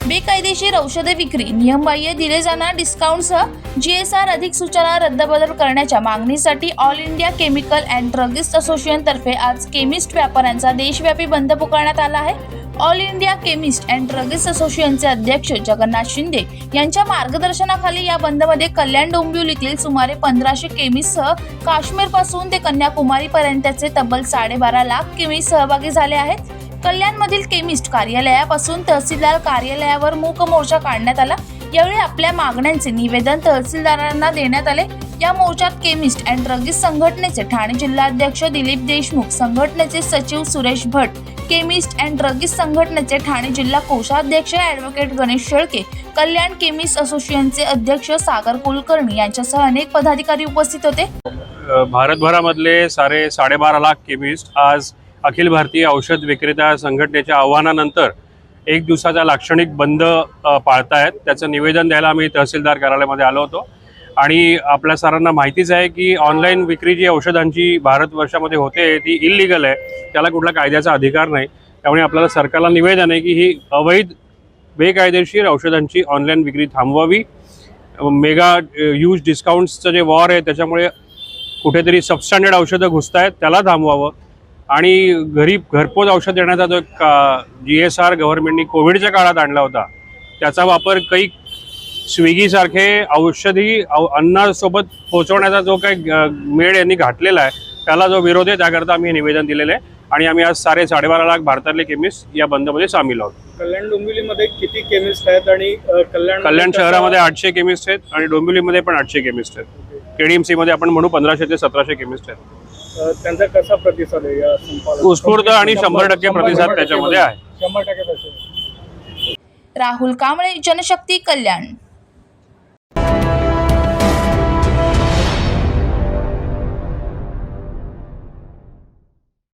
बेकायदेशीर औषधे विक्री, नियमबाह्य दिले जाणाऱ्या डिस्काउंटसह GSR अधिक सूचना रद्दबदल करण्याच्या मागणीसाठी all India chemical and druggist association तर्फे आज केमिस्ट व्यापाऱ्यांचा देशव्यापी बंद पुकारण्यात आला आहे। All India chemist and druggist असोसिएशनचे अध्यक्ष जगन्नाथ शिंदे यांच्या मार्गदर्शनाखाली या बंदमध्ये कल्याण डोंबिवलीतील सुमारे 1500 केमिस्टसह काश्मीर पासून ते कन्याकुमारी पर्यंतचे तब्बल 12.5 लाख केमिस्ट सहभागी झाले आहेत। कल्याणमधील केमिस्ट कार्यालयापासून तहसीलदार कार्यालयावर मूक मोर्चा काढण्यात आला। यावेळी आपल्या मागण्यांचे निवेदन तहसीलदारांना देण्यात आले। या मोर्चात केमिस्ट अँड ड्रगिस्ट संघटनेचे ठाणे जिल्हाध्यक्ष दिलीप देशमुख, संघटनेचे सचिव Suresh Bhat, chemist and druggist संघटनेचे ठाणे जिल्हा कोषाध्यक्ष ॲडव्होकेट गणेश शेळके, कल्याण केमिस्ट असोसिएशनचे अध्यक्ष सागर कुलकर्णी यांच्यासह अनेक पदाधिकारी उपस्थित होते। भारतभरामधले 12.5 लाख केमिस्ट आज अखिल भारतीय औषध विक्रेता संघटनेच्या आव्हानानंतर एक दिवसाचा लाक्षणिक बंद पाळतायत। त्याचं निवेदन द्यायला आम्ही तहसीलदार कार्यालयामध्ये आलो होतो आणि आपल्या सर्वांना माहितीच आहे की ऑनलाईन विक्री जी औषधांची भारतवर्षामध्ये होते ती इल्लीगल आहे, त्याला कुठला कायद्याचा अधिकार नाही। त्यामुळे आपल्याला सरकारला निवेदन आहे की ही अवैध बेकायदेशीर औषधांची ऑनलाईन विक्री थांबवावी। मेगा यूज डिस्काउंट्सचं जे वॉर आहे त्याच्यामुळे कुठेतरी सबस्टँडर्ड औषधं घुसत आहेत, त्याला थांबवावं आणि घरपोच औषध देण्याचा जो GSR गव्हर्नमेंटनी कोविडच्या काळात आणला होता त्याचा वापर काही स्विगीसारखे औषधी अन्नासोबत पोहोचवण्याचा जो काही मेळ यांनी घातलेला आहे त्याला जो विरोध आहे त्याकरता आम्ही निवेदन दिलेलं आहे आणि आम्ही आज 12.5 लाख भारतातले केमिस्ट या बंदमध्ये सामील आहोत। कल्याण डोंबिवलीमध्ये किती केमिस्ट आहेत आणि कल्याण शहरामध्ये 800 केमिस्ट आहेत आणि डोंबिवलीमध्ये पण 800 केमिस्ट आहेत। KDMC मध्ये आपण म्हणू 1500 ते 1700 केमिस्ट आहेत। त्यांचा कसा प्रतिसाद आहे या संपाला? उत्स्फूर्त आणि 100% प्रतिसाद त्याच्यामध्ये आहे। 100% प्रतिसाद। राहुल कांबळे, जनशक्ती, कल्याण।